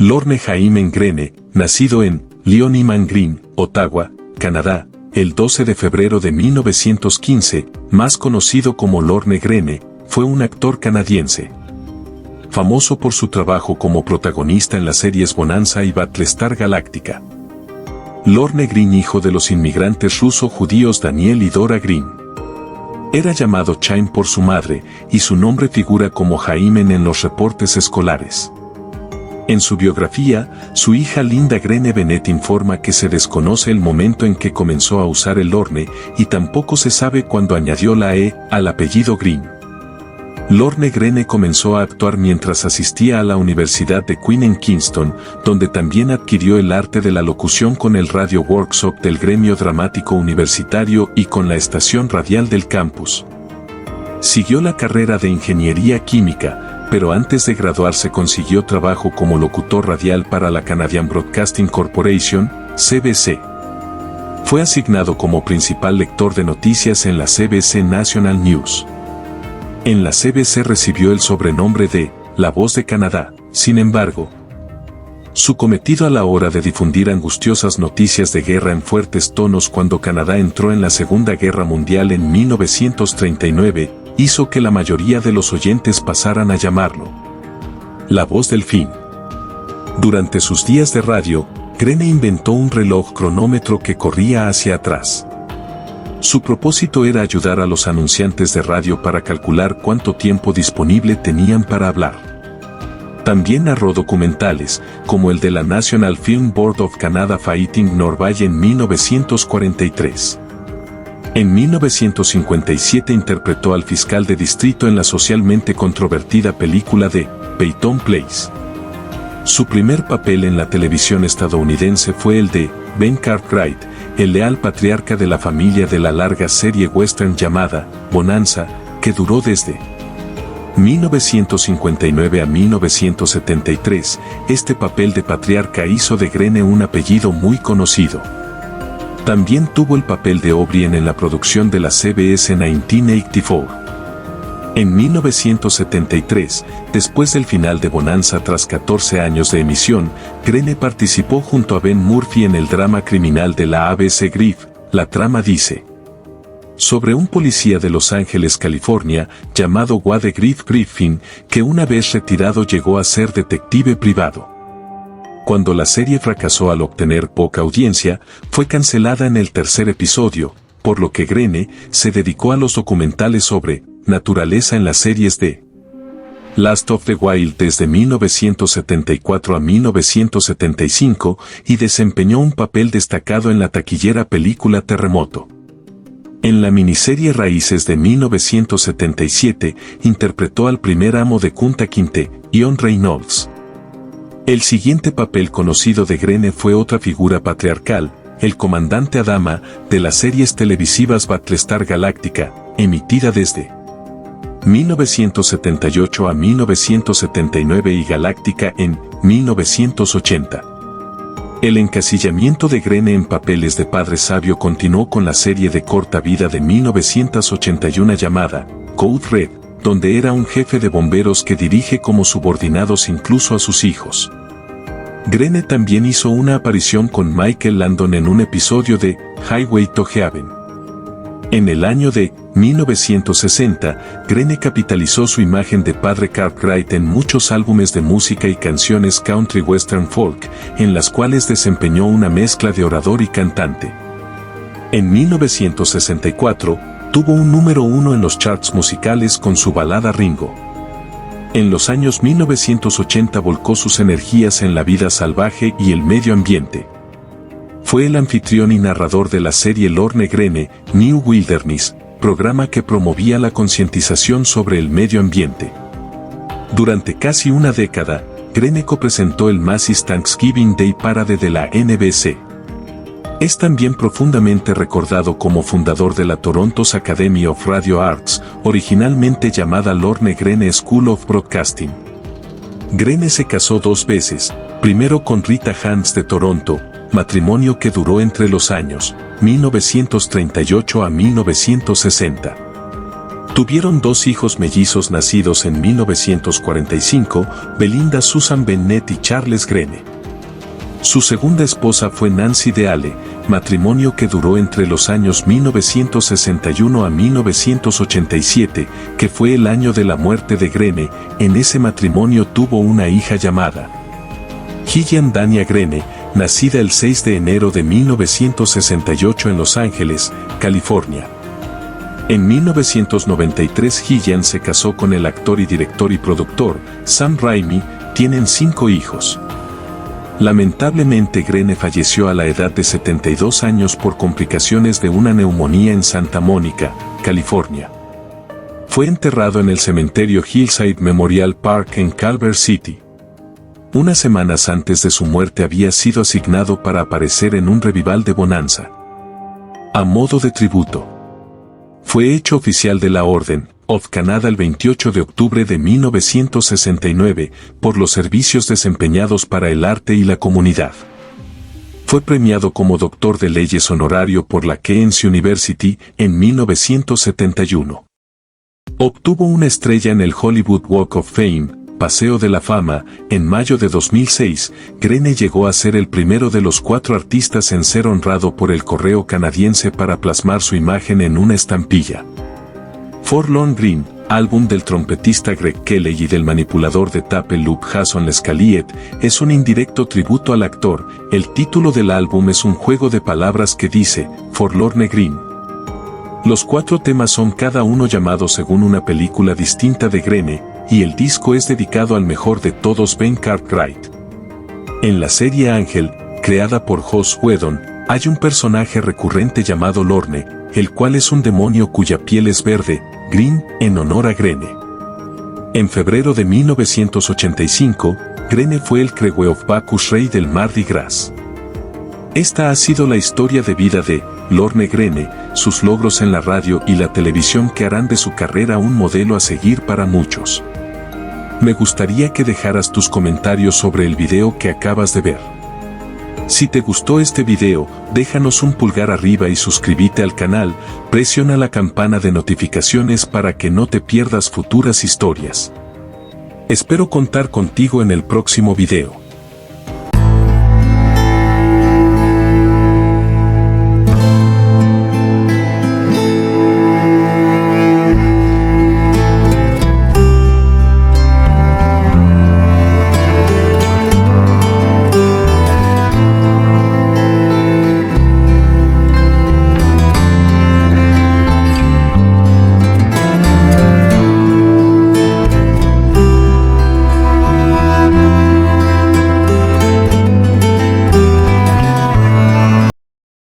Lorne Jaime Greene, nacido en Leoniman Green, Ottawa, Canadá, el 12 de febrero de 1915, más conocido como Lorne Greene, fue un actor canadiense. Famoso por su trabajo como protagonista en las series Bonanza y Battlestar Galactica. Lorne Greene, hijo de los inmigrantes ruso-judíos Daniel y Dora Greene. Era llamado Chaim por su madre, y su nombre figura como Jaime en los reportes escolares. En su biografía, su hija Linda Greene Bennett informa que se desconoce el momento en que comenzó a usar el Lorne, y tampoco se sabe cuándo añadió la E al apellido Greene. Lorne Greene comenzó a actuar mientras asistía a la Universidad de Queen en Kingston, donde también adquirió el arte de la locución con el Radio Workshop del Gremio Dramático Universitario y con la estación radial del campus. Siguió la carrera de Ingeniería Química, pero antes de graduarse consiguió trabajo como locutor radial para la Canadian Broadcasting Corporation, CBC. Fue asignado como principal lector de noticias en la CBC National News. En la CBC recibió el sobrenombre de La Voz de Canadá. Sin embargo, su cometido a la hora de difundir angustiosas noticias de guerra en fuertes tonos cuando Canadá entró en la Segunda Guerra Mundial en 1939, hizo que la mayoría de los oyentes pasaran a llamarlo La Voz del Fin. Durante sus días de radio, Greene inventó un reloj cronómetro que corría hacia atrás. Su propósito era ayudar a los anunciantes de radio para calcular cuánto tiempo disponible tenían para hablar. También narró documentales, como el de la National Film Board of Canada Fighting Norvège en 1943. En 1957 interpretó al fiscal de distrito en la socialmente controvertida película de Peyton Place. Su primer papel en la televisión estadounidense fue el de Ben Cartwright, el leal patriarca de la familia de la larga serie western llamada Bonanza, que duró desde 1959 a 1973. Este papel de patriarca hizo de Greene un apellido muy conocido. También tuvo el papel de O'Brien en la producción de la CBS 1984. En 1973, después del final de Bonanza tras 14 años de emisión, Greene participó junto a Ben Murphy en el drama criminal de la ABC Griff. La trama dice sobre un policía de Los Ángeles, California, llamado Wade Griff Griffin, que una vez retirado llegó a ser detective privado. Cuando la serie fracasó al obtener poca audiencia, fue cancelada en el tercer episodio, por lo que Greene se dedicó a los documentales sobre naturaleza en las series de Last of the Wild desde 1974 a 1975 y desempeñó un papel destacado en la taquillera película Terremoto. En la miniserie Raíces de 1977 interpretó al primer amo de Kunta Kinte, Ian Reynolds. El siguiente papel conocido de Greene fue otra figura patriarcal, el comandante Adama, de las series televisivas Battlestar Galactica, emitida desde 1978 a 1979 y Galáctica en 1980. El encasillamiento de Greene en papeles de padre sabio continuó con la serie de corta vida de 1981 llamada Code Red, donde era un jefe de bomberos que dirige como subordinados incluso a sus hijos. Greene también hizo una aparición con Michael Landon en un episodio de Highway to Heaven. En el año de 1960, Greene capitalizó su imagen de padre Cartwright en muchos álbumes de música y canciones country western folk, en las cuales desempeñó una mezcla de orador y cantante. En 1964, tuvo un número 1 en los charts musicales con su balada Ringo. En los años 1980 volcó sus energías en la vida salvaje y el medio ambiente. Fue el anfitrión y narrador de la serie Lorne Greene, New Wilderness, programa que promovía la concientización sobre el medio ambiente. Durante casi una década, Greene copresentó el Macy's Thanksgiving Day Parade de la NBC. Es también profundamente recordado como fundador de la Toronto's Academy of Radio Arts, originalmente llamada Lorne Greene School of Broadcasting. Greene se casó 2 veces, primero con Rita Hans de Toronto, matrimonio que duró entre los años 1938 a 1960. Tuvieron 2 hijos mellizos nacidos en 1945, Belinda Susan Bennett y Charles Grene. Su segunda esposa fue Nancy Deale, matrimonio que duró entre los años 1961 a 1987, que fue el año de la muerte de Grene. En ese matrimonio tuvo una hija llamada Gillian Dania Grene, nacida el 6 de enero de 1968 en Los Ángeles, California. En 1993 Gillian se casó con el actor y director y productor Sam Raimi. Tienen 5 hijos. Lamentablemente Grene falleció a la edad de 72 años por complicaciones de una neumonía en Santa Mónica, California. Fue enterrado en el cementerio Hillside Memorial Park en Culver City. Unas semanas antes de su muerte había sido asignado para aparecer en un revival de Bonanza. A modo de tributo, fue hecho oficial de la Orden of Canada el 28 de octubre de 1969 por los servicios desempeñados para el arte y la comunidad. Fue premiado como doctor de leyes honorario por la Queen's University en 1971. Obtuvo una estrella en el Hollywood Walk of Fame, Paseo de la Fama. En mayo de 2006, Grene llegó a ser el primero de los 4 artistas en ser honrado por el Correo canadiense para plasmar su imagen en una estampilla. Forlorn Green, álbum del trompetista Greg Kelly y del manipulador de tape Loop Jason Lescaliet, es un indirecto tributo al actor. El título del álbum es un juego de palabras que dice Forlorn Green. Los 4 temas son cada uno llamado según una película distinta de Grene, y el disco es dedicado al mejor de todos, Ben Cartwright. En la serie Ángel, creada por Joss Whedon, hay un personaje recurrente llamado Lorne, el cual es un demonio cuya piel es verde, Green, en honor a Grene. En febrero de 1985, Grene fue el Crewe of Bacchus, rey del Mardi Gras. Esta ha sido la historia de vida de Lorne Grene, sus logros en la radio y la televisión que harán de su carrera un modelo a seguir para muchos. Me gustaría que dejaras tus comentarios sobre el video que acabas de ver. Si te gustó este video, déjanos un pulgar arriba y suscríbete al canal. Presiona la campana de notificaciones para que no te pierdas futuras historias. Espero contar contigo en el próximo video.